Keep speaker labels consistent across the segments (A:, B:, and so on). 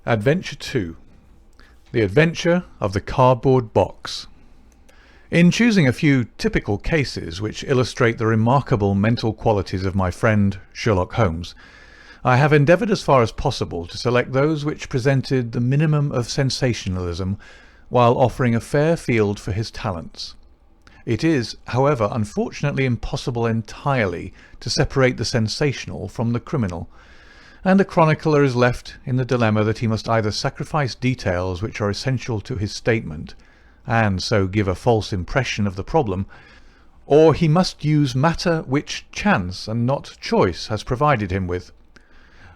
A: Adventure 2. The Adventure of the Cardboard Box. In choosing a few typical cases which illustrate the remarkable mental qualities of my friend Sherlock Holmes, I have endeavoured as far as possible to select those which presented the minimum of sensationalism while offering a fair field for his talents. It is, however, unfortunately impossible entirely to separate the sensational from the criminal, and the chronicler is left in the dilemma that he must either sacrifice details which are essential to his statement, and so give a false impression of the problem, or he must use matter which chance and not choice has provided him with.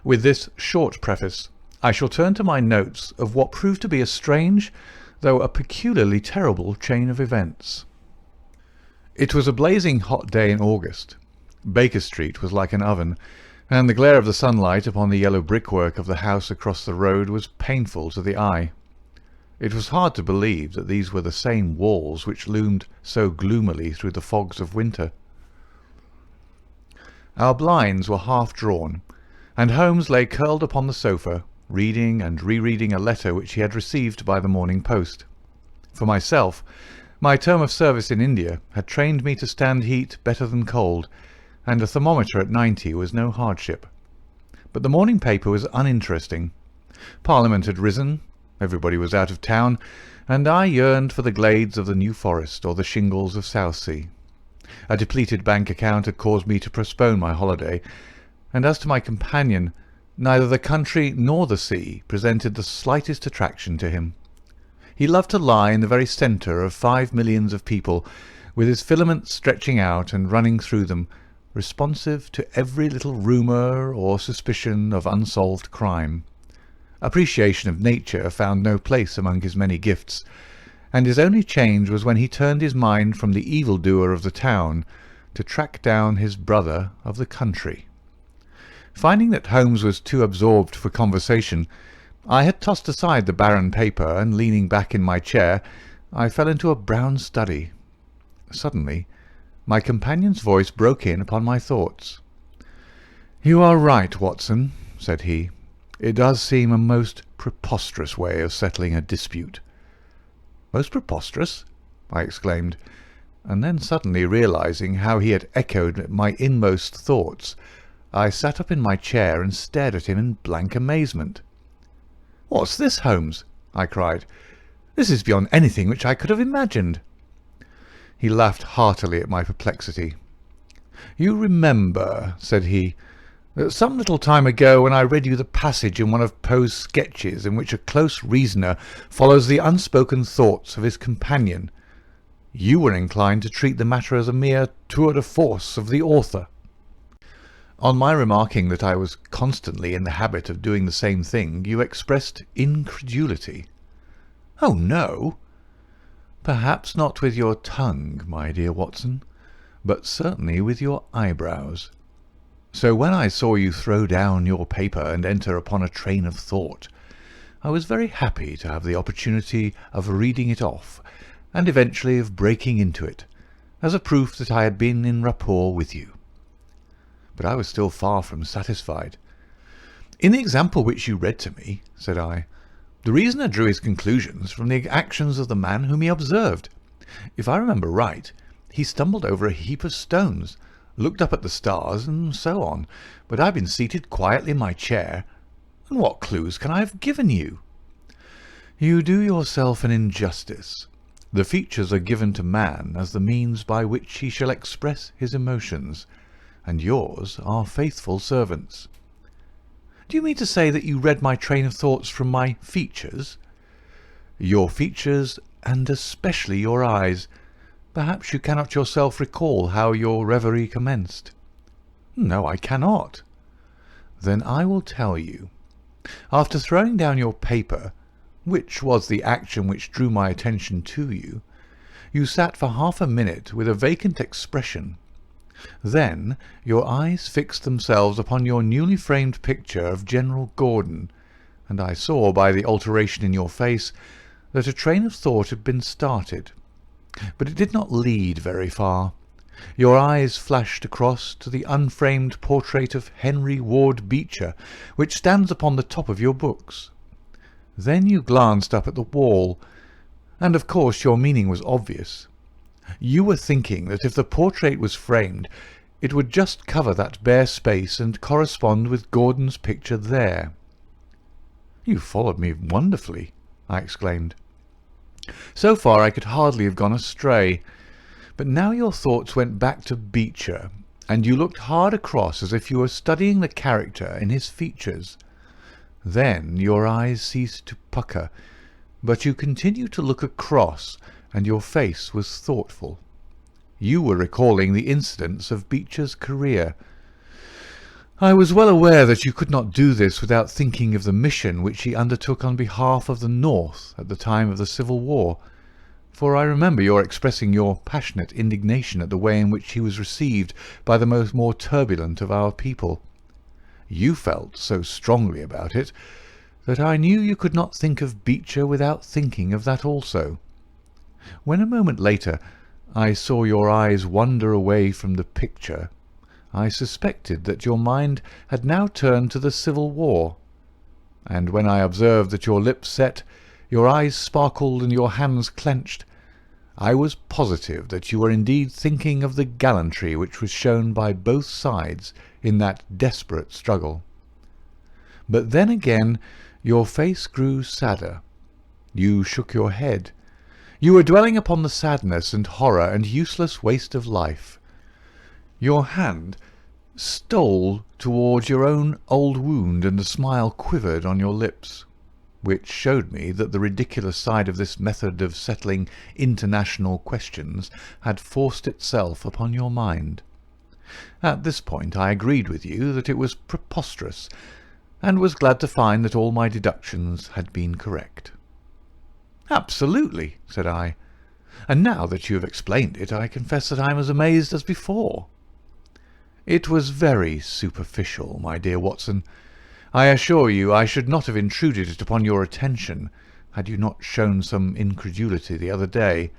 A: With this short preface, I shall turn to my notes of what proved to be a strange, though a peculiarly terrible chain of events. It was a blazing hot day in August. Baker Street was like an oven, and the glare of the sunlight upon the yellow brickwork of the house across the road was painful to the eye. It was hard to believe that these were the same walls which loomed so gloomily through the fogs of winter. Our blinds were half drawn, and Holmes lay curled upon the sofa, reading and rereading a letter which he had received by the morning post. For myself, my term of service in India had trained me to stand heat better than cold, and a thermometer at 90 was no hardship. But the morning paper was uninteresting. Parliament had risen, everybody was out of town, and I yearned for the glades of the New Forest or the shingles of Southsea. A depleted bank account had caused me to postpone my holiday, and as to my companion, neither the country nor the sea presented the slightest attraction to him. He loved to lie in the very centre of 5 millions of people, with his filaments stretching out and running through them, responsive to every little rumour or suspicion of unsolved crime. Appreciation of nature found no place among his many gifts, and his only change was when he turned his mind from the evildoer of the town to track down his brother of the country. Finding that Holmes was too absorbed for conversation, I had tossed aside the barren paper, and leaning back in my chair, I fell into a brown study. Suddenly, my companion's voice broke in upon my thoughts. "You are right, Watson," said he. "It does seem a most preposterous way of settling a dispute." "Most preposterous?" I exclaimed, and then suddenly realizing how he had echoed my inmost thoughts, I sat up in my chair and stared at him in blank amazement. "What's this, Holmes?" I cried. "This is beyond anything which I could have imagined." He laughed heartily at my perplexity. "You remember," said he, "that some little time ago when I read you the passage in one of Poe's sketches in which a close reasoner follows the unspoken thoughts of his companion, you were inclined to treat the matter as a mere tour de force of the author. On my remarking that I was constantly in the habit of doing the same thing, you expressed incredulity." "Oh, no!" "Perhaps not with your tongue, my dear Watson, but certainly with your eyebrows. So when I saw you throw down your paper and enter upon a train of thought, I was very happy to have the opportunity of reading it off, and eventually of breaking into it, as a proof that I had been in rapport with you." But I was still far from satisfied. "In the example which you read to me," said I, "the reasoner drew his conclusions from the actions of the man whom he observed. If I remember right, he stumbled over a heap of stones, looked up at the stars, and so on, but I've been seated quietly in my chair, and what clues can I have given you?" "You do yourself an injustice. The features are given to man as the means by which he shall express his emotions, and yours are faithful servants." "Do you mean to say that you read my train of thoughts from my features?" "Your features, and especially your eyes. Perhaps you cannot yourself recall how your reverie commenced?" "No, I cannot." "Then I will tell you. After throwing down your paper, which was the action which drew my attention to you, you sat for half a minute with a vacant expression. Then your eyes fixed themselves upon your newly framed picture of General Gordon, and I saw by the alteration in your face that a train of thought had been started. But it did not lead very far. Your eyes flashed across to the unframed portrait of Henry Ward Beecher, which stands upon the top of your books. Then you glanced up at the wall, and of course your meaning was obvious. You were thinking that if the portrait was framed, it would just cover that bare space and correspond with Gordon's picture there. "You followed me wonderfully," I exclaimed. So far I could hardly have gone astray, but now your thoughts went back to Beecher, and you looked hard across as if you were studying the character in his features. Then your eyes ceased to pucker, but you continued to look across, and your face was thoughtful. You were recalling the incidents of Beecher's career. I was well aware that you could not do this without thinking of the mission which he undertook on behalf of the North at the time of the Civil War, for I remember your expressing your passionate indignation at the way in which he was received by the more turbulent of our people. You felt so strongly about it that I knew you could not think of Beecher without thinking of that also. When a moment later I saw your eyes wander away from the picture, I suspected that your mind had now turned to the Civil War, and when I observed that your lips set, your eyes sparkled and your hands clenched, I was positive that you were indeed thinking of the gallantry which was shown by both sides in that desperate struggle. But then again your face grew sadder. You shook your head. You were dwelling upon the sadness and horror and useless waste of life. Your hand stole towards your own old wound, and a smile quivered on your lips, which showed me that the ridiculous side of this method of settling international questions had forced itself upon your mind. At this point I agreed with you that it was preposterous, and was glad to find that all my deductions had been correct. "Absolutely," said I, "and now that you have explained it, I confess that I am as amazed as before." "It was very superficial, my dear Watson. I assure you I should not have intruded it upon your attention had you not shown some incredulity the other day.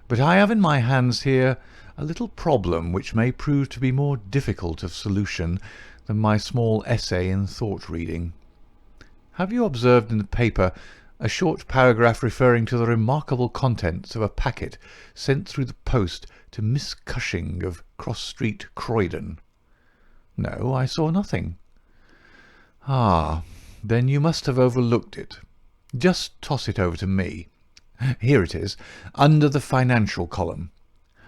A: But I have in my hands here a little problem which may prove to be more difficult of solution than my small essay in thought-reading. Have you observed in the paper a short paragraph referring to the remarkable contents of a packet sent through the post to Miss Cushing of Cross Street, Croydon?" "No, I saw nothing." "Ah, then you must have overlooked it. Just toss it over to me. Here it is, under the financial column.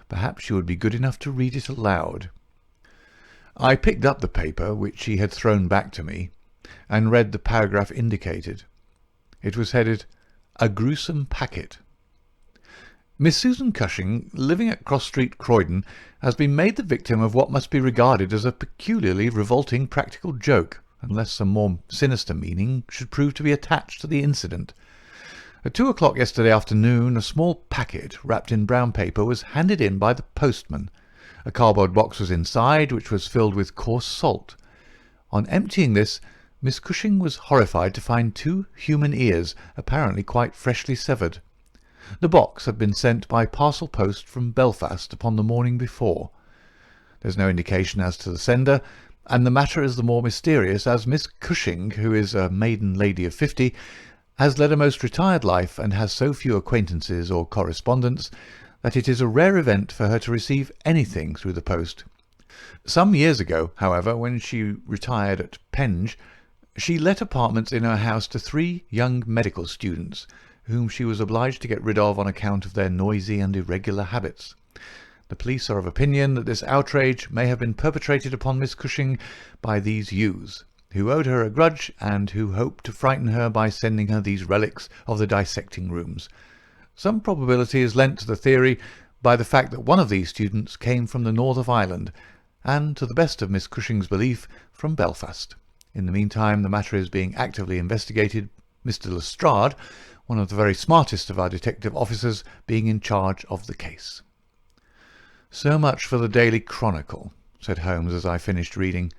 A: Perhaps you would be good enough to read it aloud." I picked up the paper, which she had thrown back to me, and read the paragraph indicated. It was headed, "A Gruesome Packet." "Miss Susan Cushing, living at Cross Street, Croydon, has been made the victim of what must be regarded as a peculiarly revolting practical joke, unless some more sinister meaning should prove to be attached to the incident. At 2 o'clock yesterday afternoon a small packet, wrapped in brown paper, was handed in by the postman. A cardboard box was inside, which was filled with coarse salt. On emptying this, Miss Cushing was horrified to find 2 human ears, apparently quite freshly severed. The box had been sent by parcel post from Belfast upon the morning before. There is no indication as to the sender, and the matter is the more mysterious as Miss Cushing, who is a maiden lady of 50, has led a most retired life and has so few acquaintances or correspondents that it is a rare event for her to receive anything through the post. Some years ago, however, when she retired at Penge, she let apartments in her house to 3 young medical students, whom she was obliged to get rid of on account of their noisy and irregular habits. The police are of opinion that this outrage may have been perpetrated upon Miss Cushing by these youths, who owed her a grudge and who hoped to frighten her by sending her these relics of the dissecting rooms. Some probability is lent to the theory by the fact that one of these students came from the north of Ireland, and, to the best of Miss Cushing's belief, from Belfast. In the meantime, the matter is being actively investigated, Mr. Lestrade, one of the very smartest of our detective officers, being in charge of the case." "So much for the Daily Chronicle," said Holmes as I finished reading.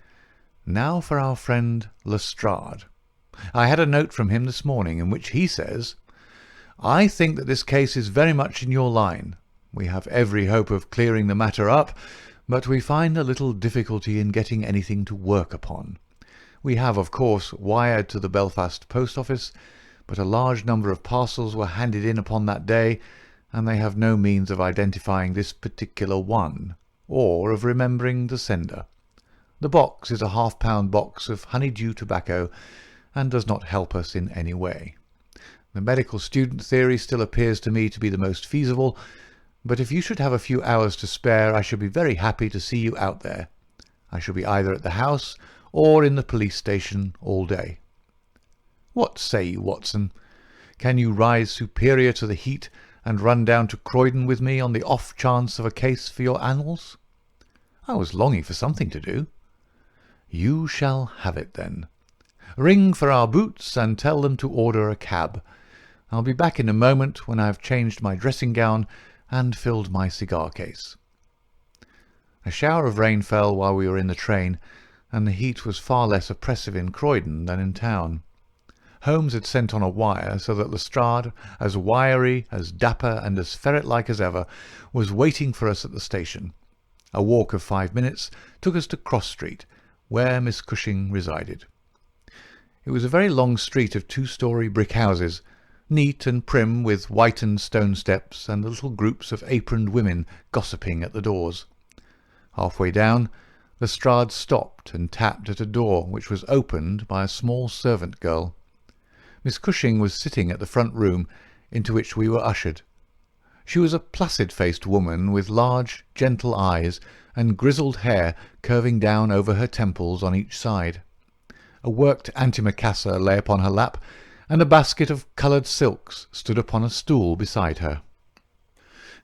A: "Now for our friend Lestrade. I had a note from him this morning in which he says, 'I think that this case is very much in your line. We have every hope of clearing the matter up, but we find a little difficulty in getting anything to work upon. We have, of course, wired to the Belfast post office, but a large number of parcels were handed in upon that day, and they have no means of identifying this particular one, or of remembering the sender. The box is a half-pound box of honeydew tobacco, and does not help us in any way. The medical student theory still appears to me to be the most feasible, but if you should have a few hours to spare, I should be very happy to see you out there. I shall be either at the house or in the police station all day. What say you, Watson? Can you rise superior to the heat and run down to Croydon with me on the off chance of a case for your annals? I was longing for something to do. You shall have it, then. Ring for our boots and tell them to order a cab. I'll be back in a moment when I have changed my dressing gown and filled my cigar case. A shower of rain fell while we were in the train, and the heat was far less oppressive in Croydon than in town. Holmes had sent on a wire so that Lestrade, as wiry, as dapper, and as ferret-like as ever, was waiting for us at the station. A walk of 5 minutes took us to Cross Street, where Miss Cushing resided. It was a very long street of 2-storey brick houses, neat and prim, with whitened stone steps and little groups of aproned women gossiping at the doors. Halfway down, Lestrade stopped and tapped at a door which was opened by a small servant girl. Miss Cushing was sitting at the front room, into which we were ushered. She was a placid-faced woman with large, gentle eyes and grizzled hair curving down over her temples on each side. A worked antimacassar lay upon her lap, and a basket of coloured silks stood upon a stool beside her.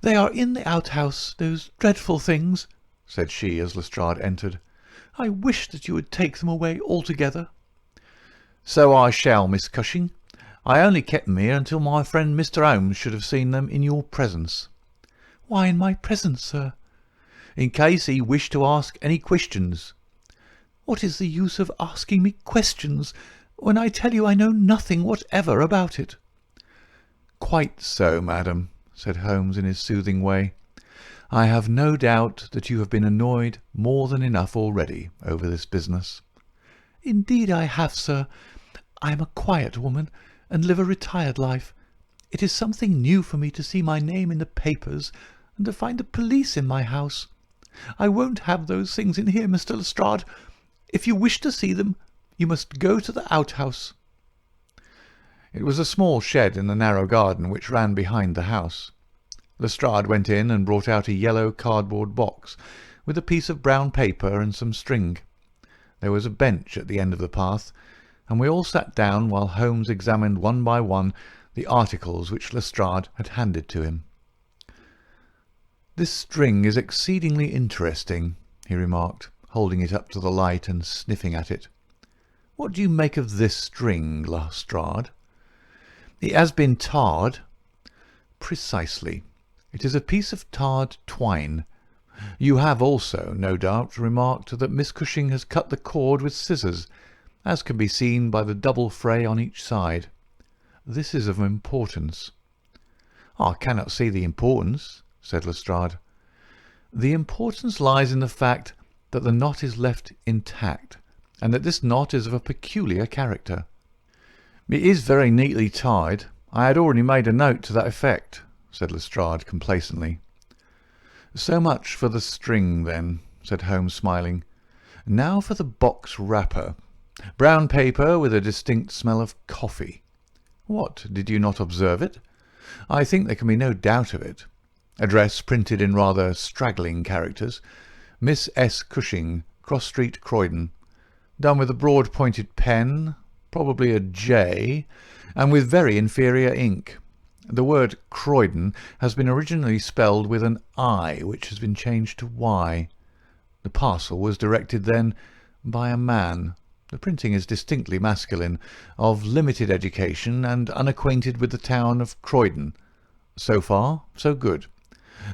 A: "They are in the outhouse, those dreadful things," said she as Lestrade entered. "I wish that you would take them away altogether." "So I shall, Miss Cushing. I only kept them here until my friend Mr. Holmes should have seen them in your presence." "Why in my presence, sir?" "In case he wished to ask any questions." "What is the use of asking me questions, when I tell you I know nothing whatever about it?" "Quite so, madam," said Holmes in his soothing way. "I have no doubt that you have been annoyed more than enough already over this business." "Indeed I have, sir. I am a quiet woman, and live a retired life. It is something new for me to see my name in the papers, and to find the police in my house. I won't have those things in here, Mr. Lestrade. If you wish to see them, you must go to the outhouse." It was a small shed in the narrow garden which ran behind the house. Lestrade went in and brought out a yellow cardboard box with a piece of brown paper and some string. There was a bench at the end of the path, and we all sat down while Holmes examined one by one the articles which Lestrade had handed to him. "This string is exceedingly interesting," he remarked, holding it up to the light and sniffing at it. "What do you make of this string, Lestrade?" "It has been tarred." "Precisely. It is a piece of tarred twine. You have also, no doubt, remarked that Miss Cushing has cut the cord with scissors, as can be seen by the double fray on each side. This is of importance." "I cannot see the importance," said Lestrade. "The importance lies in the fact that the knot is left intact, and that this knot is of a peculiar character." "It is very neatly tied. I had already made a note to that effect," said Lestrade complacently. "So much for the string, then," said Holmes, smiling. "Now for the box wrapper. Brown paper with a distinct smell of coffee. What, did you not observe it? I think there can be no doubt of it. Address printed in rather straggling characters. Miss S. Cushing, Cross Street, Croydon. Done with a broad-pointed pen, probably a J, and with very inferior ink. The word Croydon has been originally spelled with an I, which has been changed to Y. The parcel was directed then by a man. The printing is distinctly masculine, of limited education, and unacquainted with the town of Croydon. So far, so good.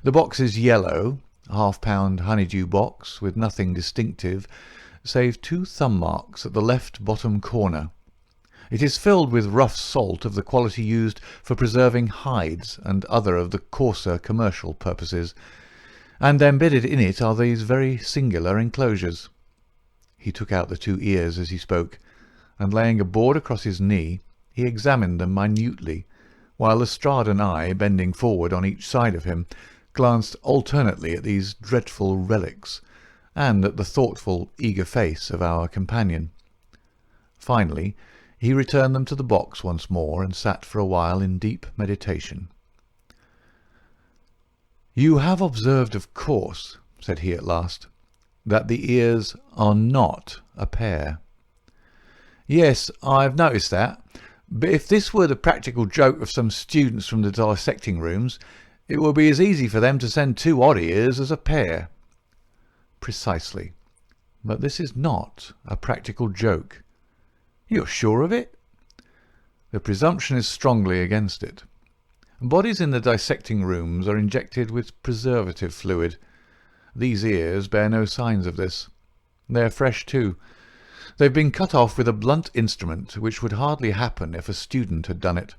A: The box is yellow, a half-pound honeydew box, with nothing distinctive, save 2 thumb marks at the left bottom corner. It is filled with rough salt of the quality used for preserving hides and other of the coarser commercial purposes, and embedded in it are these very singular enclosures. He took out the 2 ears as he spoke, and laying a board across his knee, He examined them minutely, while Lestrade and I, bending forward on each side of him, glanced alternately at these dreadful relics, and at the thoughtful, eager face of our companion. Finally, he returned them to the box once more, and sat for a while in deep meditation. "You have observed, of course," said he at last, "that the ears are not a pair." "Yes, I've noticed that. But if this were the practical joke of some students from the dissecting rooms, it would be as easy for them to send two odd ears as a pair." "Precisely. But this is not a practical joke." "You're sure of it?" "The presumption is strongly against it. Bodies in the dissecting rooms are injected with preservative fluid. These ears bear no signs of this. They are fresh too. They've been cut off with a blunt instrument, which would hardly happen if a student had done it.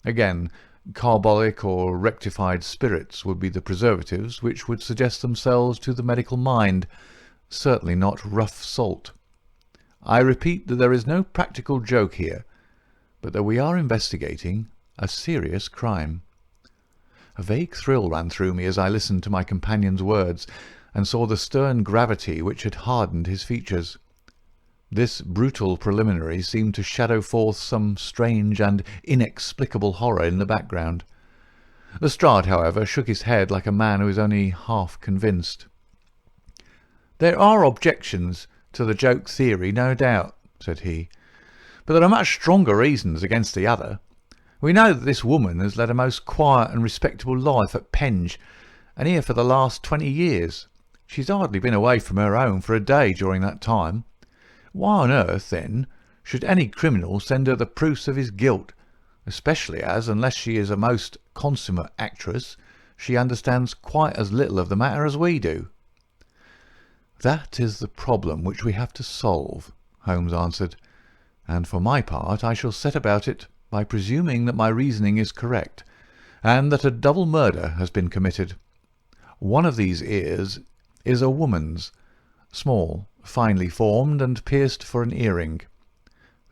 A: Again, carbolic or rectified spirits would be the preservatives which would suggest themselves to the medical mind, certainly not rough salt. I repeat that there is no practical joke here, but that we are investigating a serious crime." A vague thrill ran through me as I listened to my companion's words, and saw the stern gravity which had hardened his features. This brutal preliminary seemed to shadow forth some strange and inexplicable horror in the background. Lestrade, however, shook his head like a man who is only half convinced. "There are objections to the joke theory, no doubt," said he, "but there are much stronger reasons against the other. We know that this woman has led a most quiet and respectable life at Penge, and here for the last 20 years. She's hardly been away from her home for a day during that time. Why on earth, then, should any criminal send her the proofs of his guilt, especially as, unless she is a most consummate actress, she understands quite as little of the matter as we do?" "That is the problem which we have to solve," Holmes answered, "and for my part I shall set about it by presuming that my reasoning is correct, and that a double murder has been committed. One of these ears is a woman's, small, finely formed, and pierced for an earring.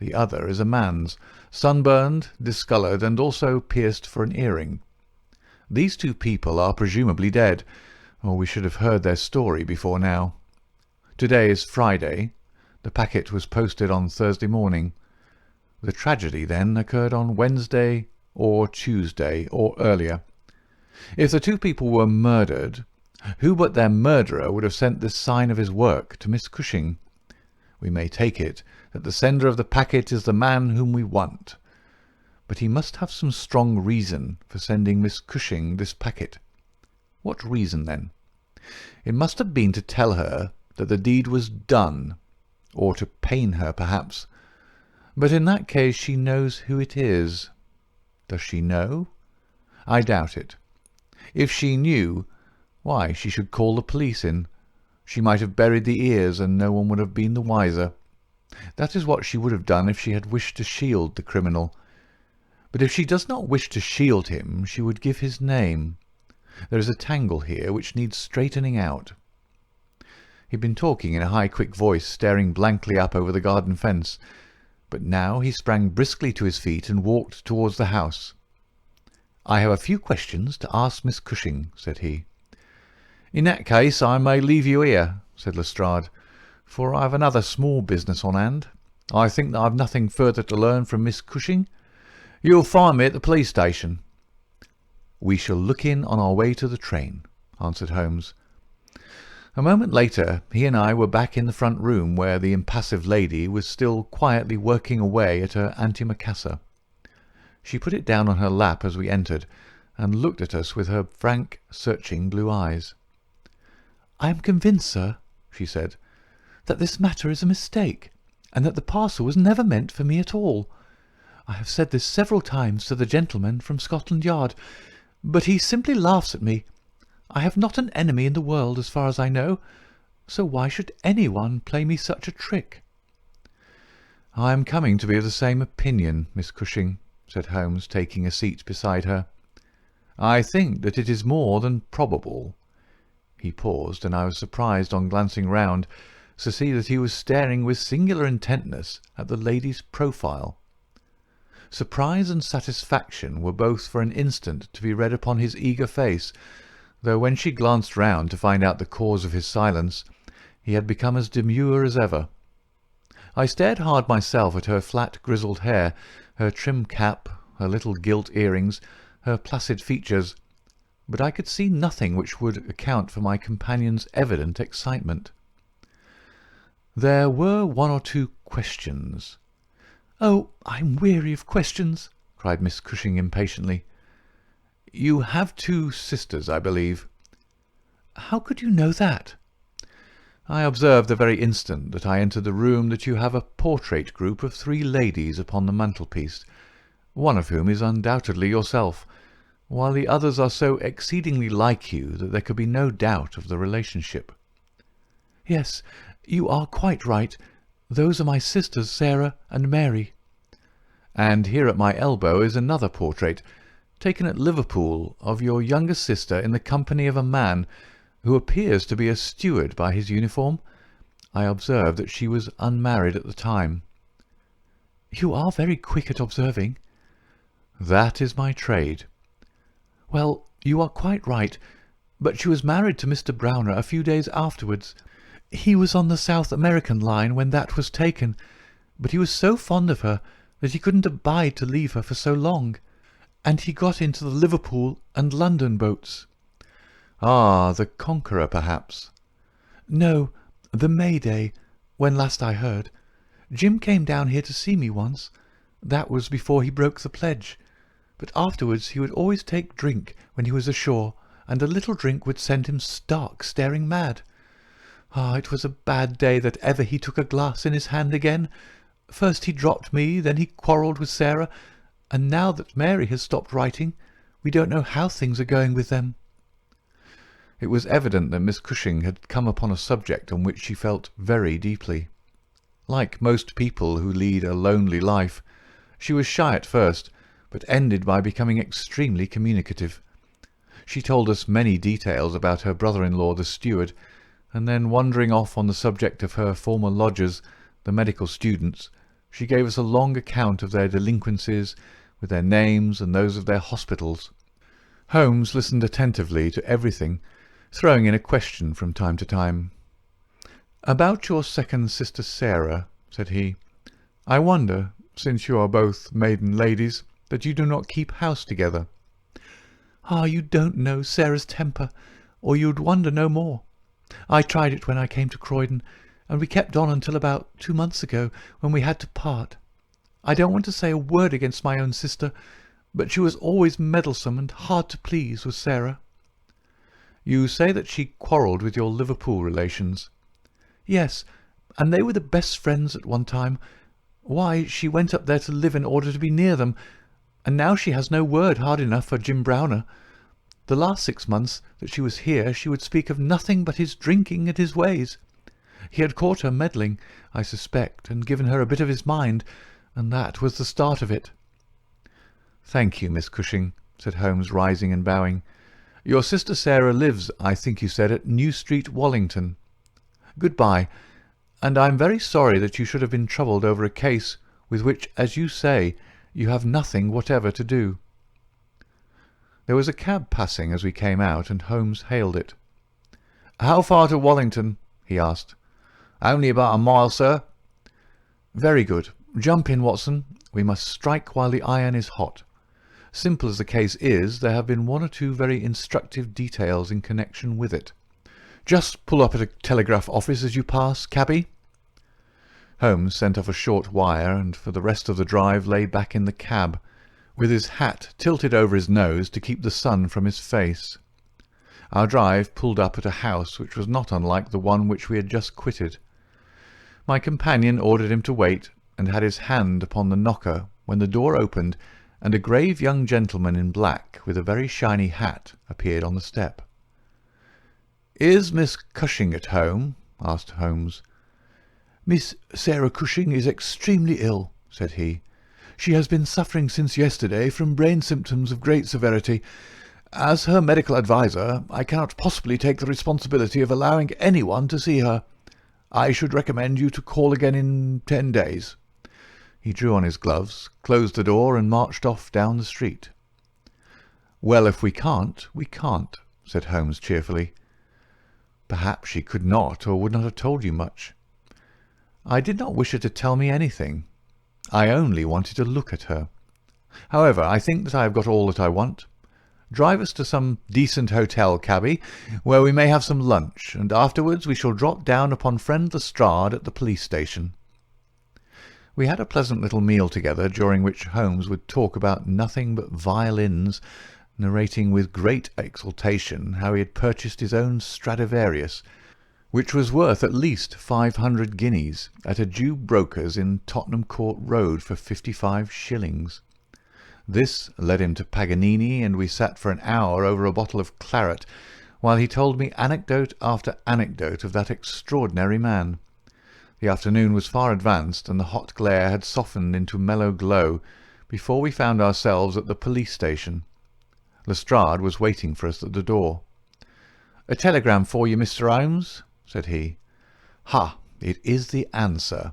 A: The other is a man's, sunburned, discoloured, and also pierced for an earring. These two people are presumably dead, or we should have heard their story before now. Today is Friday. The packet was posted on Thursday morning. The tragedy, then, occurred on Wednesday or Tuesday, or earlier. If the two people were murdered, who but their murderer would have sent this sign of his work to Miss Cushing? We may take it that the sender of the packet is the man whom we want. But he must have some strong reason for sending Miss Cushing this packet. What reason, then? It must have been to tell her that the deed was done, or to pain her, perhaps. But in that case she knows who it is. Does she know? I doubt it. If she knew, why, she should call the police in. She might have buried the ears, and no one would have been the wiser. That is what she would have done if she had wished to shield the criminal. But if she does not wish to shield him, she would give his name. There is a tangle here which needs straightening out." He had been talking in a high, quick voice, staring blankly up over the garden fence, but now he sprang briskly to his feet and walked towards the house. "I have a few questions to ask Miss Cushing," said he. "In that case I may leave you here," said Lestrade, "for I have another small business on hand. I think that I have nothing further to learn from Miss Cushing. You'll find me at the police station." "We shall look in on our way to the train," answered Holmes. A moment later he and I were back in the front room, where the impassive lady was still quietly working away at her antimacassar. She put it down on her lap as we entered, and looked at us with her frank, searching blue eyes. "I am convinced, sir," she said, "that this matter is a mistake, and that the parcel was never meant for me at all. I have said this several times to the gentleman from Scotland Yard, but he simply laughs at me. I have not an enemy in the world, as far as I know, so why should anyone play me such a trick?" "I am coming to be of the same opinion, Miss Cushing," said Holmes, taking a seat beside her. "I think that it is more than probable." He paused, and I was surprised, on glancing round, to see that he was staring with singular intentness at the lady's profile. Surprise and satisfaction were both for an instant to be read upon his eager face, though when she glanced round to find out the cause of his silence, he had become as demure as ever. I stared hard myself at her flat grizzled hair, her trim cap, her little gilt earrings, her placid features, but I could see nothing which would account for my companion's evident excitement. There were one or two questions. "Oh, I'm weary of questions," cried Miss Cushing impatiently. "You have 2 sisters, I believe." "How could you know that?" "I observed the very instant that I entered the room that you have a portrait group of 3 ladies upon the mantelpiece, one of whom is undoubtedly yourself, while the others are so exceedingly like you that there could be no doubt of the relationship." "Yes, you are quite right. Those are my sisters Sarah and Mary." "And here at my elbow is another portrait, taken at Liverpool, of your younger sister in the company of a man who appears to be a steward by his uniform. I observed that she was unmarried at the time." "You are very quick at observing." "That is my trade." "Well, you are quite right, but she was married to Mr. Browner a few days afterwards. He was on the South American line when that was taken, but he was so fond of her that he couldn't abide to leave her for so long, and he got into the Liverpool and London boats." "Ah, the Conqueror, perhaps?"
B: "No, the May Day, when last I heard. Jim came down here to see me once. That was before he broke the pledge. But afterwards he would always take drink when he was ashore, and a little drink would send him stark staring mad. Ah, it was a bad day that ever he took a glass in his hand again. First he dropped me, then he quarrelled with Sarah, and now that Mary has stopped writing, we don't know how things are going with them."
A: It was evident that Miss Cushing had come upon a subject on which she felt very deeply. Like most people who lead a lonely life, she was shy at first, but ended by becoming extremely communicative. She told us many details about her brother-in-law the steward, and then wandering off on the subject of her former lodgers, the medical students, she gave us a long account of their delinquencies, with their names and those of their hospitals. Holmes listened attentively to everything, throwing in a question from time to time. "About your second sister Sarah," said he, "I wonder, since you are both maiden ladies, that you do not keep house together."
B: "Ah, you don't know Sarah's temper, or you'd wonder no more. I tried it when I came to Croydon, and we kept on until about 2 months ago, when we had to part. I don't want to say a word against my own sister, but she was always meddlesome and hard to please, was Sarah."
A: "You say that she quarrelled with your Liverpool relations?"
B: "Yes, and they were the best friends at one time. Why, she went up there to live in order to be near them, and now she has no word hard enough for Jim Browner. The last 6 months that she was here she would speak of nothing but his drinking and his ways. He had caught her meddling, I suspect, and given her a bit of his mind, and that was the start of it."
A: "Thank you, Miss Cushing," said Holmes, rising and bowing. "Your sister Sarah lives, I think you said, at New Street, Wallington. Good-bye, and I am very sorry that you should have been troubled over a case with which, as you say, you have nothing whatever to do." There was a cab passing as we came out, and Holmes hailed it. "How far to Wallington?" he asked. "Only about a mile, sir." "Very good. Jump in, Watson. We must strike while the iron is hot. Simple as the case is, there have been 1 or 2 very instructive details in connection with it. Just pull up at a telegraph office as you pass, cabby." Holmes sent off a short wire, and for the rest of the drive lay back in the cab, with his hat tilted over his nose to keep the sun from his face. Our drive pulled up at a house which was not unlike the one which we had just quitted. My companion ordered him to wait, and had his hand upon the knocker when the door opened, and a grave young gentleman in black, with a very shiny hat, appeared on the step. "Is Miss Cushing at home?" asked Holmes.
B: "Miss Sarah Cushing is extremely ill," said he. "She has been suffering since yesterday from brain symptoms of great severity. As her medical adviser, I cannot possibly take the responsibility of allowing anyone to see her. I should recommend you to call again in 10 days.
A: He drew on his gloves, closed the door, and marched off down the street. "Well, if we can't, we can't," said Holmes cheerfully. Perhaps she could not or would not have told you much. I did not wish her to tell me anything. I only wanted to look at her. However, I think that I have got all that I want. Drive us to some decent hotel, cabby, where we may have some lunch, and afterwards we shall drop down upon friend Lestrade at the police station. We had a pleasant little meal together, during which Holmes would talk about nothing but violins, narrating with great exultation how he had purchased his own Stradivarius, which was worth at least 500 guineas, at a Jew broker's in Tottenham Court Road for 55 shillings. This led him to Paganini, and we sat for an hour over a bottle of claret, while he told me anecdote after anecdote of that extraordinary man. The afternoon was far advanced, and the hot glare had softened into mellow glow before we found ourselves at the police station. Lestrade was waiting for us at the door. "A telegram for you, Mr. Holmes," said he. "Ha! It is the answer."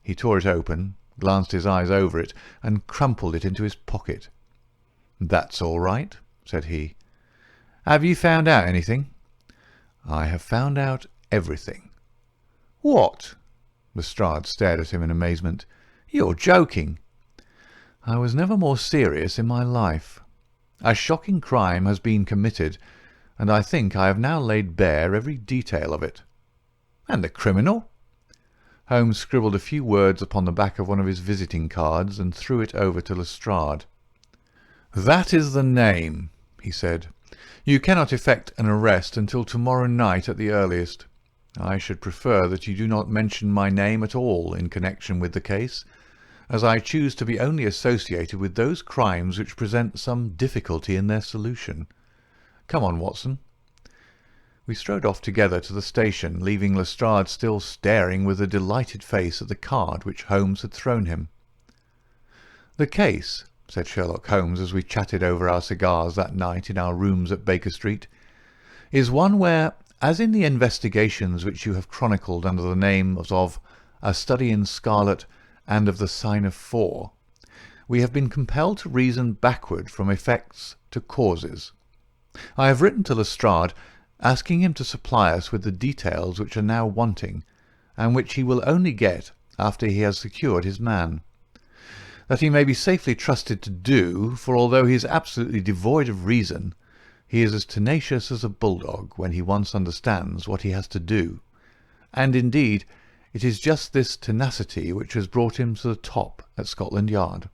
A: He tore it open, glanced his eyes over it, and crumpled it into his pocket. "That's all right," said he. "Have you found out anything?" "I have found out everything." "What?" Lestrade stared at him in amazement. "You're joking." "I was never more serious in my life. A shocking crime has been committed, and I think I have now laid bare every detail of it." "And the criminal?" Holmes scribbled a few words upon the back of one of his visiting cards and threw it over to Lestrade. "That is the name," he said. "You cannot effect an arrest until tomorrow night at the earliest. I should prefer that you do not mention my name at all in connection with the case, as I choose to be only associated with those crimes which present some difficulty in their solution. Come on, Watson." We strode off together to the station, leaving Lestrade still staring with a delighted face at the card which Holmes had thrown him. "The case," said Sherlock Holmes as we chatted over our cigars that night in our rooms at Baker Street, "is one where, as in the investigations which you have chronicled under the names of A Study in Scarlet and of the Sign of 4, we have been compelled to reason backward from effects to causes. I have written to Lestrade, asking him to supply us with the details which are now wanting, and which he will only get after he has secured his man. That he may be safely trusted to do, for although he is absolutely devoid of reason, he is as tenacious as a bulldog when he once understands what he has to do, and indeed it is just this tenacity which has brought him to the top at Scotland Yard."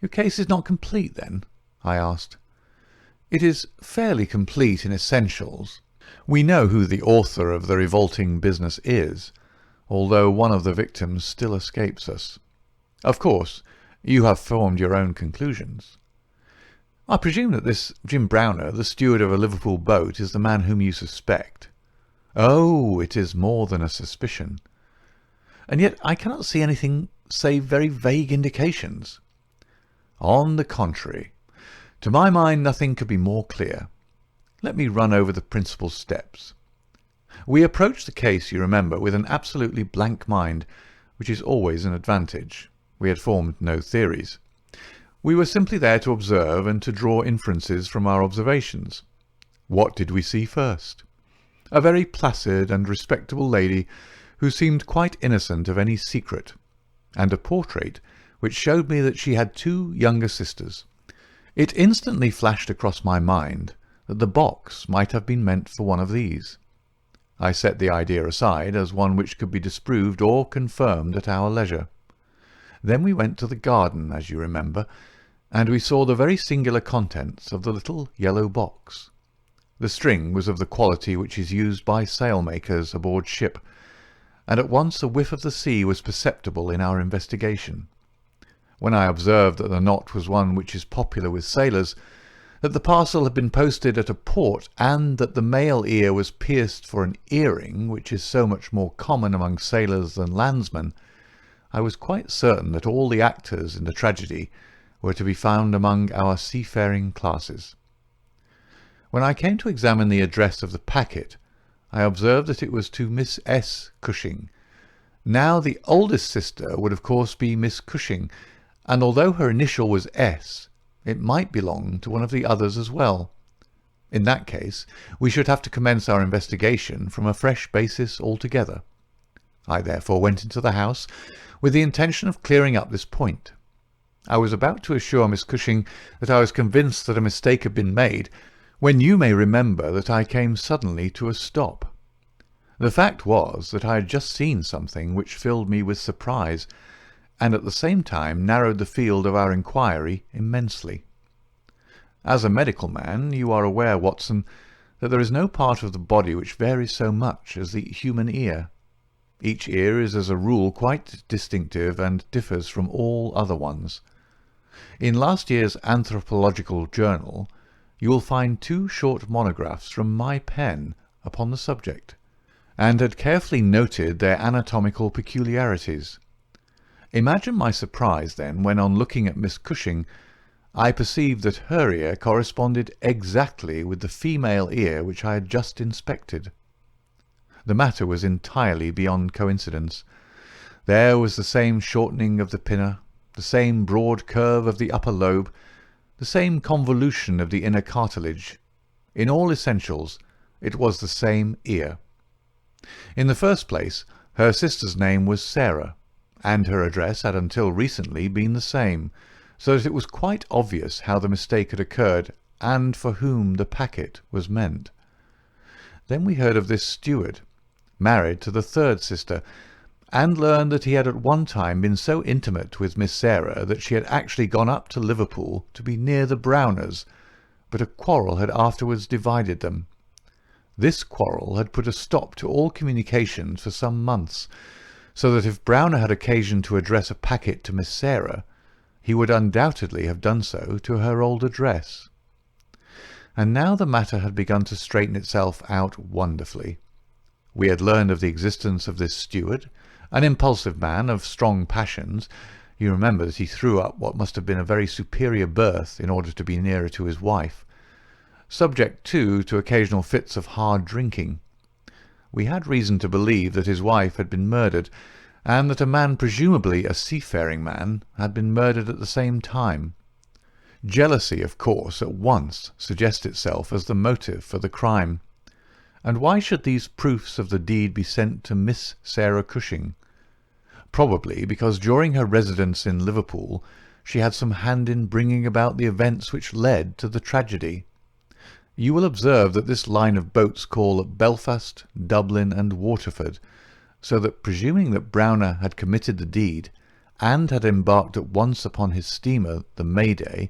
A: "Your case is not complete, then?" I asked. "It is fairly complete in essentials. We know who the author of the revolting business is, although one of the victims still escapes us. Of course, you have formed your own conclusions." "I presume that this Jim Browner, the steward of a Liverpool boat, is the man whom you suspect." "Oh, it is more than a suspicion." "And yet I cannot see anything save very vague indications." "On the contrary. To my mind nothing could be more clear. Let me run over the principal steps. We approached the case, you remember, with an absolutely blank mind, which is always an advantage. We had formed no theories. We were simply there to observe and to draw inferences from our observations. What did we see first? A very placid and respectable lady who seemed quite innocent of any secret, and a portrait which showed me that she had 2 younger sisters. It instantly flashed across my mind that the box might have been meant for one of these. I set the idea aside as one which could be disproved or confirmed at our leisure. Then we went to the garden, as you remember, and we saw the very singular contents of the little yellow box. The string was of the quality which is used by sailmakers aboard ship, and at once a whiff of the sea was perceptible in our investigation. When I observed that the knot was one which is popular with sailors, that the parcel had been posted at a port, and that the male ear was pierced for an earring, which is so much more common among sailors than landsmen, I was quite certain that all the actors in the tragedy were to be found among our seafaring classes. When I came to examine the address of the packet, I observed that it was to Miss S. Cushing. Now the oldest sister would of course be Miss Cushing, and although her initial was S, it might belong to one of the others as well. In that case, we should have to commence our investigation from a fresh basis altogether. I therefore went into the house with the intention of clearing up this point. I was about to assure Miss Cushing that I was convinced that a mistake had been made, when you may remember that I came suddenly to a stop. The fact was that I had just seen something which filled me with surprise, and at the same time narrowed the field of our inquiry immensely. As a medical man, you are aware, Watson, that there is no part of the body which varies so much as the human ear. Each ear is as a rule quite distinctive and differs from all other ones. In last year's Anthropological Journal you will find 2 short monographs from my pen upon the subject, and had carefully noted their anatomical peculiarities. Imagine my surprise, then, when on looking at Miss Cushing, I perceived that her ear corresponded exactly with the female ear which I had just inspected. The matter was entirely beyond coincidence. There was the same shortening of the pinna, the same broad curve of the upper lobe, the same convolution of the inner cartilage. In all essentials, it was the same ear. In the first place, her sister's name was Sarah, and her address had until recently been the same, so that it was quite obvious how the mistake had occurred and for whom the packet was meant. Then we heard of this steward, married to the third sister, and learned that he had at one time been so intimate with Miss Sarah that she had actually gone up to Liverpool to be near the Browners, but a quarrel had afterwards divided them. This quarrel had put a stop to all communications for some months, so that if Browner had occasion to address a packet to Miss Sarah, he would undoubtedly have done so to her old address. And now the matter had begun to straighten itself out wonderfully. We had learned of the existence of this steward, an impulsive man of strong passions. You remember that he threw up what must have been a very superior berth in order to be nearer to his wife. Subject, too, to occasional fits of hard drinking. We had reason to believe that his wife had been murdered, and that a man, presumably a seafaring man, had been murdered at the same time. Jealousy, of course, at once suggests itself as the motive for the crime. And why should these proofs of the deed be sent to Miss Sarah Cushing? Probably because during her residence in Liverpool she had some hand in bringing about the events which led to the tragedy. You will observe that this line of boats call at Belfast, Dublin, and Waterford, so that, presuming that Browner had committed the deed, and had embarked at once upon his steamer, the Mayday,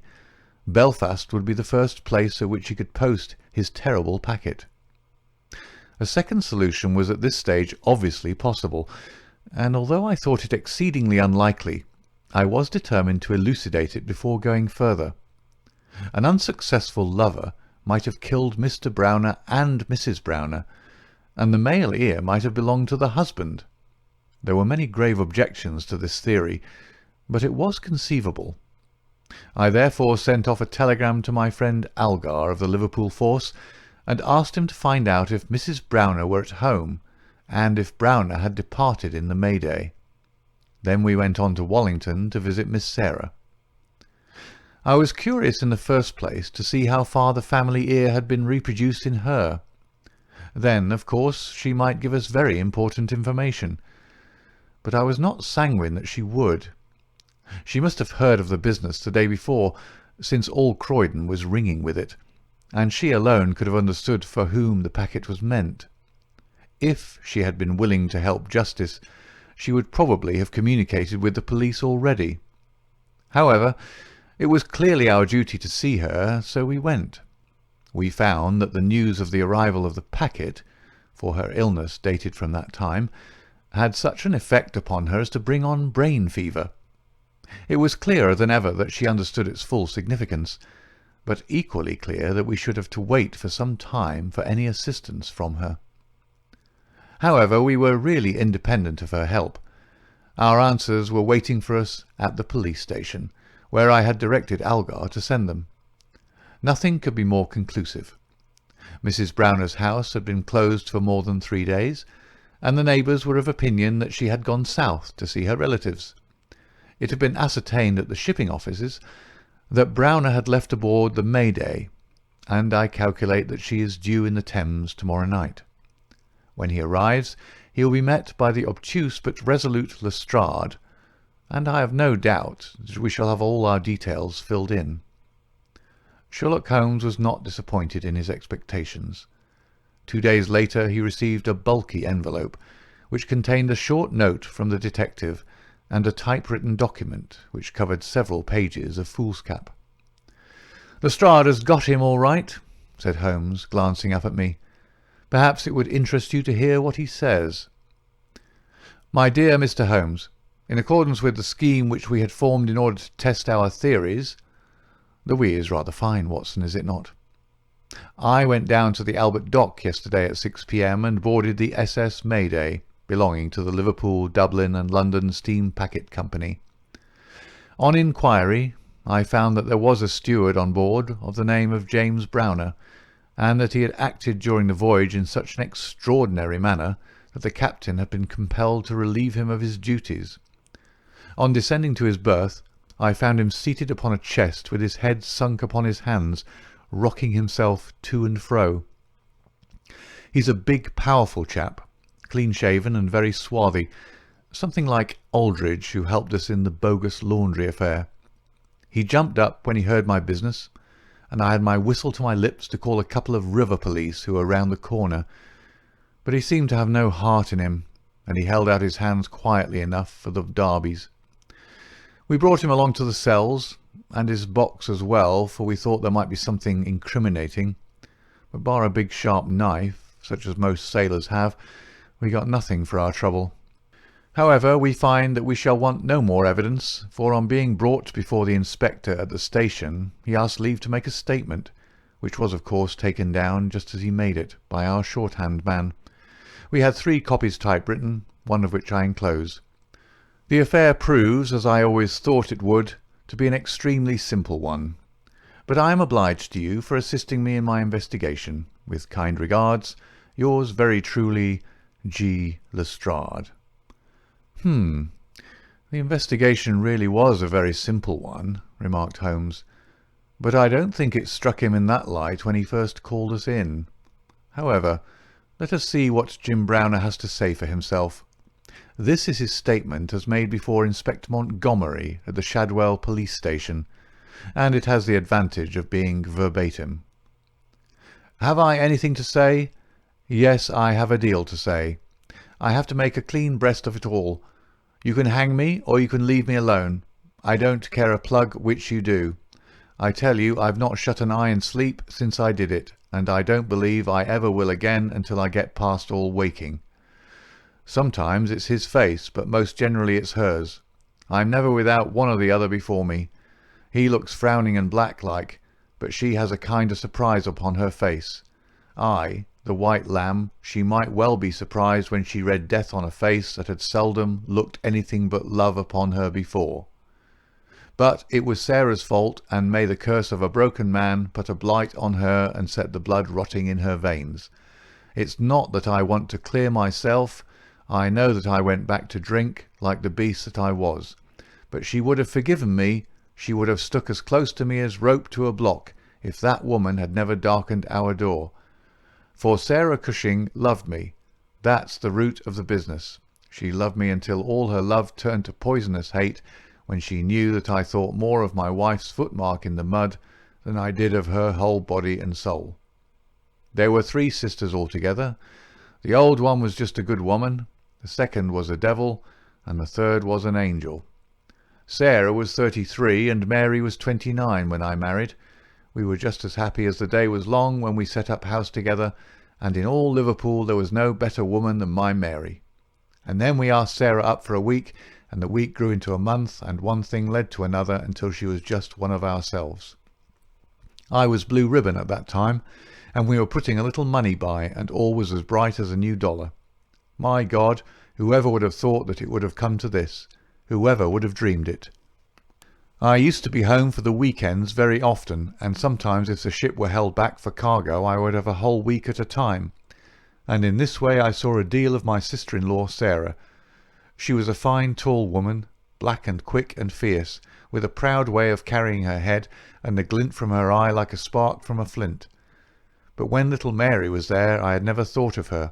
A: Belfast would be the first place at which he could post his terrible packet. A second solution was at this stage obviously possible, and although I thought it exceedingly unlikely, I was determined to elucidate it before going further. An unsuccessful lover might have killed Mr. Browner and Mrs. Browner, and the male ear might have belonged to the husband. There were many grave objections to this theory, but it was conceivable. I therefore sent off a telegram to my friend Algar of the Liverpool force, and asked him to find out if Mrs. Browner were at home, and if Browner had departed in the Mayday. Then we went on to Wallington to visit Miss Sarah. I was curious in the first place to see how far the family ear had been reproduced in her. Then, of course, she might give us very important information. But I was not sanguine that she would. She must have heard of the business the day before, since all Croydon was ringing with it, and she alone could have understood for whom the packet was meant. If she had been willing to help justice, she would probably have communicated with the police already. However, it was clearly our duty to see her, so we went. We found that the news of the arrival of the packet, for her illness dated from that time, had such an effect upon her as to bring on brain fever. It was clearer than ever that she understood its full significance, but equally clear that we should have to wait for some time for any assistance from her. However, we were really independent of her help. Our answers were waiting for us at the police station, where I had directed Algar to send them. Nothing could be more conclusive. Mrs. Browner's house had been closed for more than 3 days, and the neighbours were of opinion that she had gone south to see her relatives. It had been ascertained at the shipping offices that Browner had left aboard the Mayday, and I calculate that she is due in the Thames tomorrow night. When he arrives, he will be met by the obtuse but resolute Lestrade, and I have no doubt that we shall have all our details filled in. Sherlock Holmes was not disappointed in his expectations. 2 days later he received a bulky envelope, which contained a short note from the detective and a typewritten document which covered several pages of foolscap. "Lestrade has got him all right," said Holmes, glancing up at me. "Perhaps it would interest you to hear what he says. My dear Mr. Holmes, in accordance with the scheme which we had formed in order to test our theories—" The "we" is rather fine, Watson, is it not? "I went down to the Albert dock yesterday at 6 p.m. and boarded the SS Mayday, belonging to the Liverpool, Dublin and London Steam Packet Company. On inquiry, I found that there was a steward on board of the name of James Browner, and that he had acted during the voyage in such an extraordinary manner that the captain had been compelled to relieve him of his duties. On descending to his berth, I found him seated upon a chest with his head sunk upon his hands, rocking himself to and fro. He's a big, powerful chap, clean-shaven and very swarthy, something like Aldridge, who helped us in the bogus laundry affair. He jumped up when he heard my business, and I had my whistle to my lips to call a couple of river police who were round the corner, but he seemed to have no heart in him, and he held out his hands quietly enough for the darbies. We brought him along to the cells, and his box as well, for we thought there might be something incriminating, but bar a big sharp knife, such as most sailors have, we got nothing for our trouble. However, we find that we shall want no more evidence, for on being brought before the inspector at the station, he asked leave to make a statement, which was of course taken down just as he made it by our shorthand man. We had 3 copies typewritten, one of which I enclose. The affair proves, as I always thought it would, to be an extremely simple one. But I am obliged to you for assisting me in my investigation. With kind regards, yours very truly, G. Lestrade. The investigation really was a very simple one, remarked Holmes, but I don't think it struck him in that light when he first called us in. However, let us see what Jim Browner has to say for himself. This is his statement as made before Inspector Montgomery at the Shadwell police station, and it has the advantage of being verbatim. "Have I anything to say? Yes, I have a deal to say. I have to make a clean breast of it all. You can hang me, or you can leave me alone. I don't care a plug which you do. I tell you I've not shut an eye in sleep since I did it, and I don't believe I ever will again until I get past all waking. Sometimes it's his face, but most generally it's hers. I'm never without one or the other before me. He looks frowning and black-like, but she has a kind of surprise upon her face. I, the white lamb, she might well be surprised when she read death on a face that had seldom looked anything but love upon her before. But it was Sarah's fault, and may the curse of a broken man put a blight on her and set the blood rotting in her veins. It's not that I want to clear myself. I know that I went back to drink, like the beast that I was. But she would have forgiven me, she would have stuck as close to me as rope to a block, if that woman had never darkened our door. For Sarah Cushing loved me. That's the root of the business. She loved me until all her love turned to poisonous hate, when she knew that I thought more of my wife's footmark in the mud than I did of her whole body and soul. There were 3 sisters altogether. The old one was just a good woman, the second was a devil, and the third was an angel. Sarah was 33 and Mary was 29 when I married. We were just as happy as the day was long when we set up house together, and in all Liverpool there was no better woman than my Mary. And then we asked Sarah up for a week, and the week grew into a month, and one thing led to another until she was just one of ourselves. I was blue ribbon at that time, and we were putting a little money by, and all was as bright as a new dollar. My God, whoever would have thought that it would have come to this? Whoever would have dreamed it? I used to be home for the weekends very often, and sometimes if the ship were held back for cargo I would have a whole week at a time. and in this way I saw a deal of my sister-in-law Sarah. She was a fine tall woman, black and quick and fierce, with a proud way of carrying her head and a glint from her eye like a spark from a flint. But when little Mary was there I had never thought of her,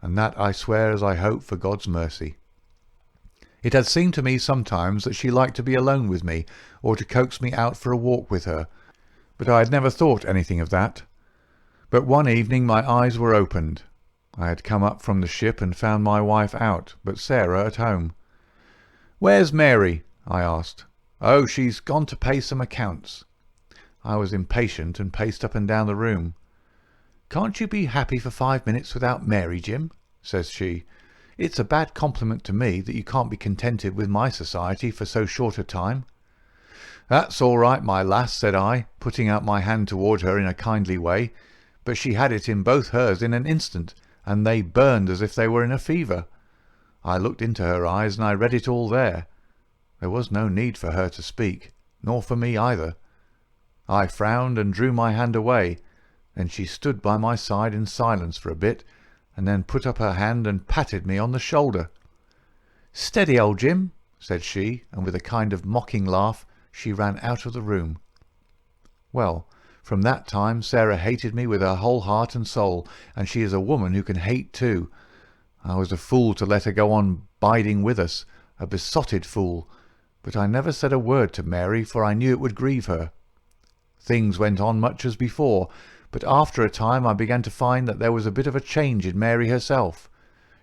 A: and that I swear as I hope for God's mercy. It had seemed to me sometimes that she liked to be alone with me, or to coax me out for a walk with her, but I had never thought anything of that. But one evening my eyes were opened. I had come up from the ship and found my wife out, but Sarah at home. "Where's Mary?" I asked. "Oh, she's gone to pay some accounts." I was impatient and paced up and down the room. "Can't you be happy for 5 minutes without Mary, Jim?" says she. "It's a bad compliment to me that you can't be contented with my society for so short a time." "That's all right, my lass," said I, putting out my hand toward her in a kindly way, but she had it in both hers in an instant, and they burned as if they were in a fever. I looked into her eyes, and I read it all there. There was no need for her to speak, nor for me either. I frowned and drew my hand away, and she stood by my side in silence for a bit, and then put up her hand and patted me on the shoulder. "Steady, old Jim," said she, and with a kind of mocking laugh she ran out of the room. Well, from that time Sarah hated me with her whole heart and soul, and she is a woman who can hate too. I was a fool to let her go on biding with us, a besotted fool, but I never said a word to Mary, for I knew it would grieve her. Things went on much as before, but after a time I began to find that there was a bit of a change in Mary herself.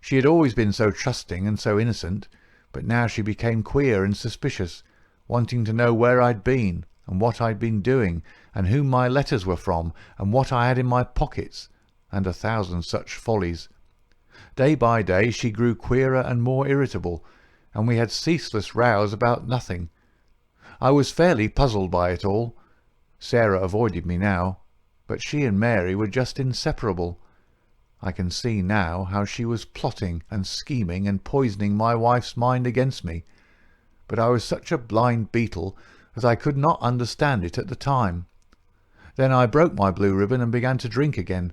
A: She had always been so trusting and so innocent, but now she became queer and suspicious, wanting to know where I'd been, and what I'd been doing, and whom my letters were from, and what I had in my pockets, and 1,000 such follies. Day by day she grew queerer and more irritable, and we had ceaseless rows about nothing. I was fairly puzzled by it all. Sarah avoided me now, but she and Mary were just inseparable. I can see now how she was plotting and scheming and poisoning my wife's mind against me, but I was such a blind beetle that I could not understand it at the time. Then I broke my blue ribbon and began to drink again,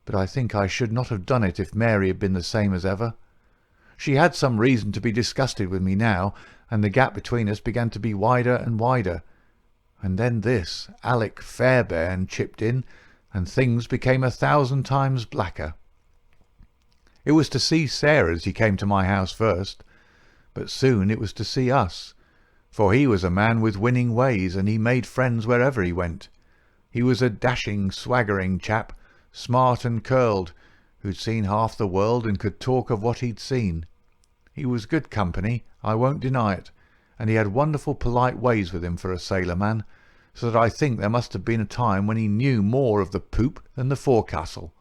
A: but I think I should not have done it if Mary had been the same as ever. She had some reason to be disgusted with me now, and the gap between us began to be wider and wider. And then this Alec Fairbairn chipped in, and things became 1,000 times blacker. It was to see Sarah's he came to my house first, but soon it was to see us, for he was a man with winning ways, and he made friends wherever he went. He was a dashing, swaggering chap, smart and curled, who'd seen half the world and could talk of what he'd seen. He was good company, I won't deny it, and he had wonderful polite ways with him for a sailor man, so that I think there must have been a time when he knew more of the poop than the forecastle.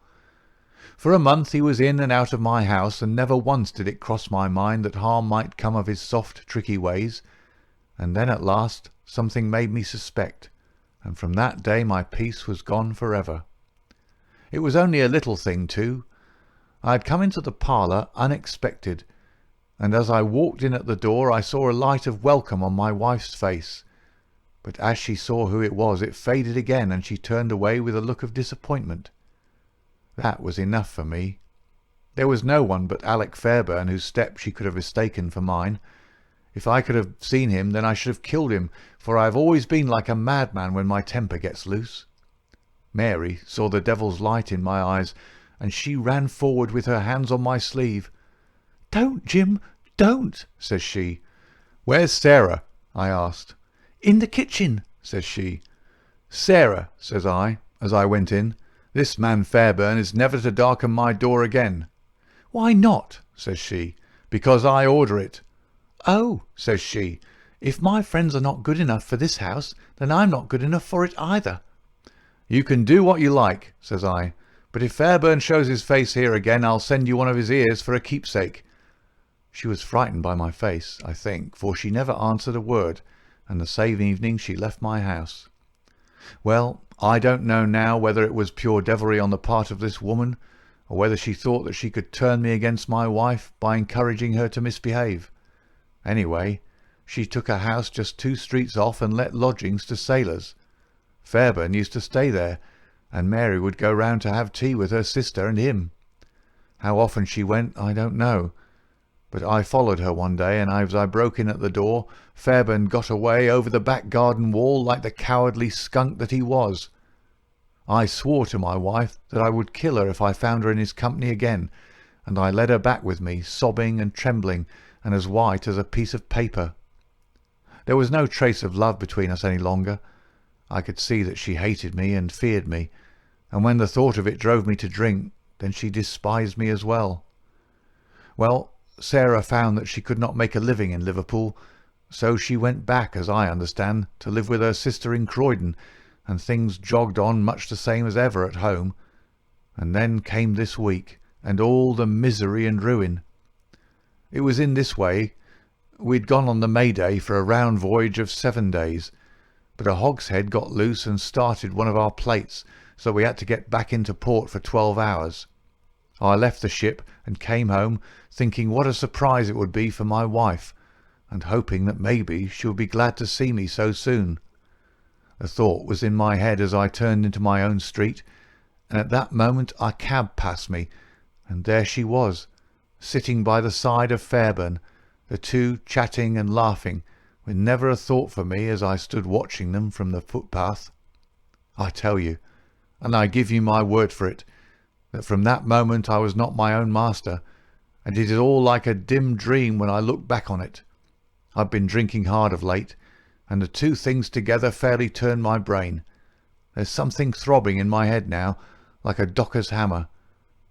A: For a month he was in and out of my house, and never once did it cross my mind that harm might come of his soft, tricky ways. And then at last something made me suspect, and from that day my peace was gone for ever. It was only a little thing too. I had come into the parlour unexpected, and as I walked in at the door I saw a light of welcome on my wife's face. But as she saw who it was, it faded again, and she turned away with a look of disappointment. That was enough for me. There was no one but Alec Fairbairn whose step she could have mistaken for mine. If I could have seen him, then I should have killed him, for I have always been like a madman when my temper gets loose. Mary saw the devil's light in my eyes, and she ran forward with her hands on my sleeve. "Don't, Jim, don't," says she. "Where's Sarah?" I asked. "In the kitchen," says she. "Sarah," says I, as I went in, "this man Fairbairn is never to darken my door again." "Why not?" says she. "Because I order it." "Oh," says she, "if my friends are not good enough for this house, then I'm not good enough for it either." "You can do what you like," says I, "but if Fairbairn shows his face here again, I'll send you one of his ears for a keepsake." She was frightened by my face, I think, for she never answered a word, and the same evening she left my house. Well, I don't know now whether it was pure devilry on the part of this woman, or whether she thought that she could turn me against my wife by encouraging her to misbehave. Anyway, she took a house just 2 streets off and let lodgings to sailors. Fairbairn used to stay there, and Mary would go round to have tea with her sister and him. How often she went I don't know, but I followed her one day, and as I broke in at the door, Fairbairn got away over the back garden wall like the cowardly skunk that he was. I swore to my wife that I would kill her if I found her in his company again, and I led her back with me, sobbing and trembling, and as white as a piece of paper. There was no trace of love between us any longer. I could see that she hated me and feared me, and when the thought of it drove me to drink, then she despised me as well. Well, Sarah found that she could not make a living in Liverpool, so she went back, as I understand, to live with her sister in Croydon, and things jogged on much the same as ever at home. And then came this week, and all the misery and ruin. It was in this way. We'd gone on the May Day for a round voyage of 7 days, but a hogshead got loose and started one of our plates, so we had to get back into port for 12 hours. I left the ship and came home, thinking what a surprise it would be for my wife, and hoping that maybe she would be glad to see me so soon. The thought was in my head as I turned into my own street, and at that moment a cab passed me, and there she was, sitting by the side of Fairbairn, the two chatting and laughing, with never a thought for me as I stood watching them from the footpath. I tell you, and I give you my word for it, that from that moment I was not my own master, and it is all like a dim dream when I look back on it. I've been drinking hard of late, and the two things together fairly turned my brain. There's something throbbing in my head now, like a docker's hammer,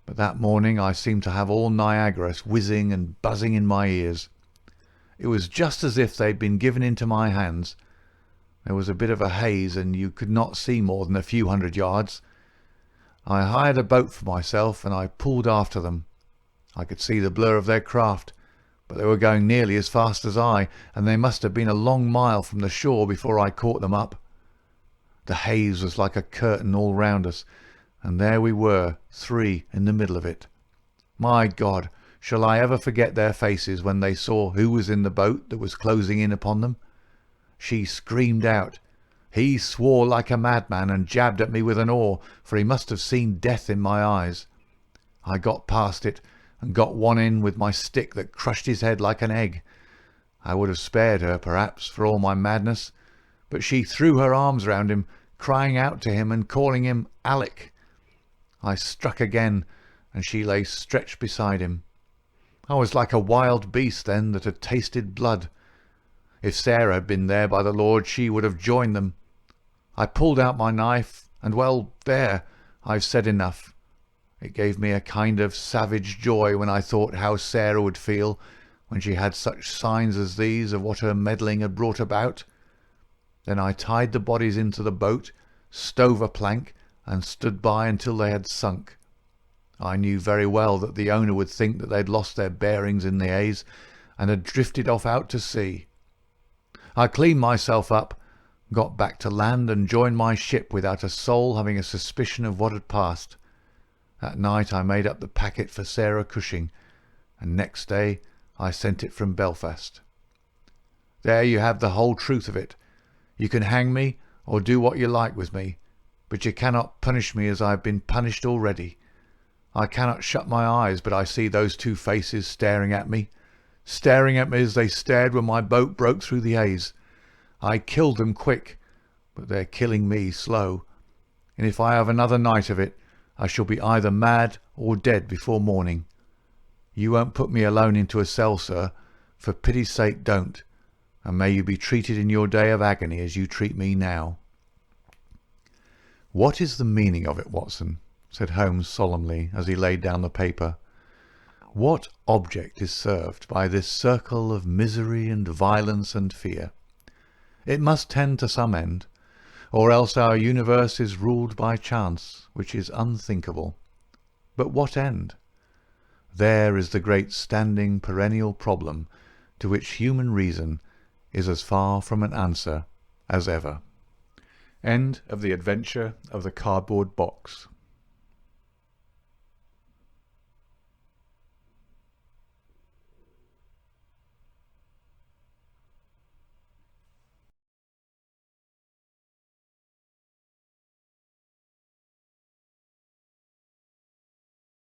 A: but that morning I seemed to have all Niagara whizzing and buzzing in my ears. It was just as if they'd been given into my hands. There was a bit of a haze, and you could not see more than a few 100 yards. I hired a boat for myself, and I pulled after them. I could see the blur of their craft, but they were going nearly as fast as I, and they must have been a long mile from the shore before I caught them up. The haze was like a curtain all round us, and there we were, 3 in the middle of it. My God, shall I ever forget their faces when they saw who was in the boat that was closing in upon them? She screamed out. He swore like a madman and jabbed at me with an oar, for he must have seen death in my eyes. I got past it, and got one in with my stick that crushed his head like an egg. I would have spared her, perhaps, for all my madness, but she threw her arms round him, crying out to him and calling him Alec. I struck again, and she lay stretched beside him. I was like a wild beast then that had tasted blood. If Sarah had been there, by the Lord, she would have joined them. I pulled out my knife, and well, there, I've said enough. It gave me a kind of savage joy when I thought how Sarah would feel when she had such signs as these of what her meddling had brought about. Then I tied the bodies into the boat, stove a plank, and stood by until they had sunk. I knew very well that the owner would think that they'd lost their bearings in the haze and had drifted off out to sea. I cleaned myself up, got back to land, and joined my ship without a soul having a suspicion of what had passed. That night I made up the packet for Sarah Cushing, and next day I sent it from Belfast. There you have the whole truth of it. You can hang me or do what you like with me, but you cannot punish me as I have been punished already. I cannot shut my eyes, but I see those two faces staring at me as they stared when my boat broke through the haze. I killed them quick, but they're killing me slow, and if I have another night of it, I shall be either mad or dead before morning. You won't put me alone into a cell, sir. For pity's sake don't, and may you be treated in your day of agony as you treat me now." "What is the meaning of it, Watson?" said Holmes solemnly as he laid down the paper. "What object is served by this circle of misery and violence and fear? It must tend to some end, or else our universe is ruled by chance, which is unthinkable. But what end? There is the great standing perennial problem to which human reason is as far from an answer as ever." End of The Adventure of the Cardboard Box.